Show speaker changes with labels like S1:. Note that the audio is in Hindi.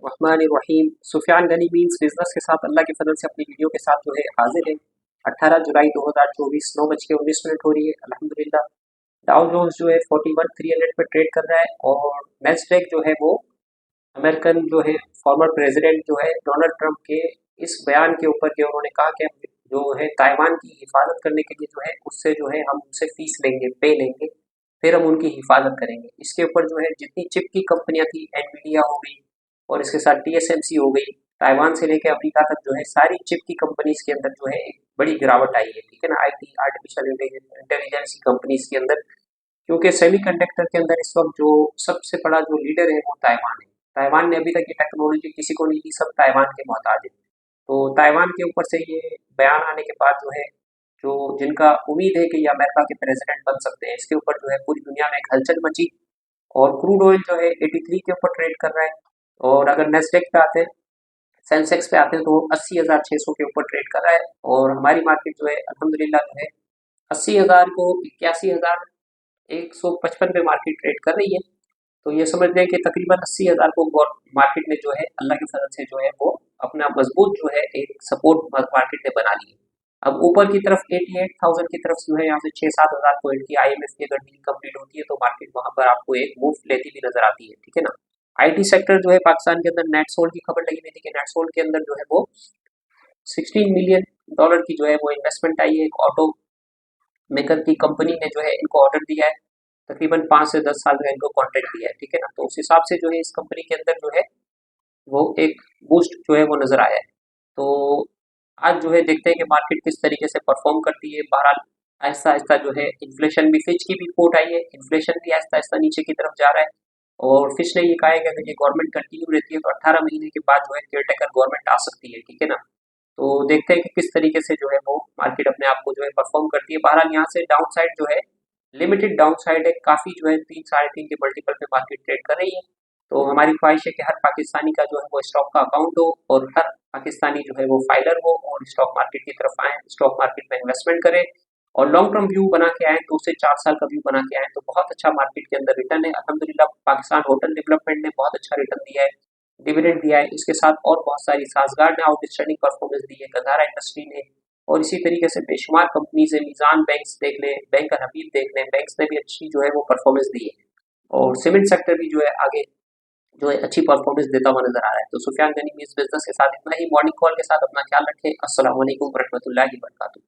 S1: रहमान सुफियान गनी मीन्स बिजनेस के साथ अल्लाह के फजल से अपनी वीडियो के साथ जो है हाजिर है। 18 जुलाई 2024 9:19 हो रही है। अल्हम्दुलिल्लाह डाउ जोन्स जो है 41,300 पे ट्रेड कर रहा है और नेस्डैक जो है वो अमेरिकन जो है फॉर्मर प्रेसिडेंट जो है डोनाल्ड ट्रंप के इस बयान के ऊपर कि उन्होंने कहा कि जो है ताइवान की हिफाजत करने के लिए जो है उससे जो है हम उनसे फीस लेंगे, पे लेंगे, फिर हम उनकी हिफाजत करेंगे। इसके ऊपर जो है जितनी चिप की कंपनियां थी, एनवीडिया हो गई और इसके साथ टीएसएमसी हो गई, ताइवान से लेकर अफ्रीका तक जो है सारी चिप की कंपनीज के अंदर जो है एक बड़ी गिरावट आई है। ठीक है ना, आईटी आर्टिफिशियल इंटेलिजेंस की कंपनीज के अंदर, क्योंकि सेमीकंडक्टर के अंदर इस वक्त जो सबसे बड़ा जो लीडर है वो ताइवान है। ताइवान ने अभी तक ये टेक्नोलॉजी किसी को नहीं दी, सब ताइवान के मोहताज है। तो ताइवान के ऊपर से ये बयान आने के बाद जो है जो जिनका उम्मीद है कि ये अमेरिका के प्रेसिडेंट बन सकते हैं, इसके ऊपर जो है पूरी दुनिया में एक हलचल मची और क्रूड ऑयल जो है 83 के ऊपर ट्रेड कर रहा है। और अगर नेस्डेक पे आते हैं, सेंसेक्स पे आते हैं तो 80,600 के ऊपर ट्रेड कर रहा है और हमारी मार्केट जो है अल्हम्दुलिल्लाह जो है 80,000 को 81,155 पे मार्केट ट्रेड कर रही है। तो ये समझ लें कि तकरीबन 80,000 को मार्केट ने जो है अल्लाह के फजल से जो है वो अपना मजबूत जो है एक सपोर्ट मार्केट ने बना ली है। अब ऊपर की तरफ 88,000 की तरफ जो है यहाँ से 6-7 हज़ार पॉइंट की आईएमएफ की अगर डील कंप्लीट होती है तो मार्केट वहां पर आपको एक मूव लेती हुई नजर आती है। ठीक है ना, आईटी सेक्टर जो है पाकिस्तान के अंदर नेट सोल्ड की खबर लगी हुई थी कि नेट सोल्ड के अंदर जो है वो 16 मिलियन डॉलर की जो है वो इन्वेस्टमेंट आई है। एक ऑटो मेकर की कंपनी ने जो है इनको ऑर्डर दिया है, तकरीबन 5 से 10 साल का इनको कॉन्ट्रैक्ट दिया है। ठीक है ना, तो उस हिसाब से जो है इस कंपनी के अंदर जो है वो एक बूस्ट जो है वो नजर आया है। तो आज जो है देखते हैं कि मार्केट किस तरीके से परफॉर्म करती है। बहरहाल आहिस्ता आहिस्ता जो है इन्फ्लेशन भी, फिच की भी रिपोर्ट आई है, इन्फ्लेशन भी आहिस्ता आहिस्ता नीचे की तरफ जा रहा है और फिच ने ये कहा है कि अगर ये गवर्नमेंट कंटिन्यू रहती है तो 18 महीने के बाद जो है केयरटेकर गवर्नमेंट आ सकती है। ठीक है ना, तो देखते हैं कि किस तरीके से जो है वो मार्केट अपने आप को जो है परफॉर्म करती है। बहरहाल यहाँ से डाउन साइड जो है लिमिटेड डाउन साइड है, काफी जो है 3-3.5 के मल्टीपल पे मार्केट ट्रेड कर रही है। तो हमारी ख्वाहिश है कि हर पाकिस्तानी का जो है वो स्टॉक का अकाउंट हो और हर पाकिस्तानी जो है वो फाइलर हो और स्टॉक मार्केट की तरफ आए, स्टॉक मार्केट में इन्वेस्टमेंट करें और लॉन्ग टर्म व्यू बना के आए, 2 से 4 साल का व्यू बना के आए तो बहुत अच्छा मार्केट के अंदर रिटर्न है। अल्हम्दुलिल्लाह पाकिस्तान होटल डेवलपमेंट ने बहुत अच्छा रिटर्न दिया है, डिविडेंड दिया है, इसके साथ और बहुत सारी साजगार ने आउटस्टैंडिंग परफॉर्मेंस दी है, गजारा इंडस्ट्री ने, और इसी तरीके से बेशुमार कंपनीज है। मीज़ान बैंक्स देख लें, बैंक हबीब देख लें, बैंक्स ने भी अच्छी जो है वो परफॉर्मेंस दी है और सीमेंट सेक्टर भी जो है आगे जो है अच्छी परफॉर्मेंस देता हुआ नजर आ रहा है। तो सुफियान गनी इस बिजनेस के साथ इतना ही। मॉर्निंग कॉल के साथ अपना ख्याल रखें। अस्सलाम वालेकुम रहमतुल्लाहि व बरकातुहू।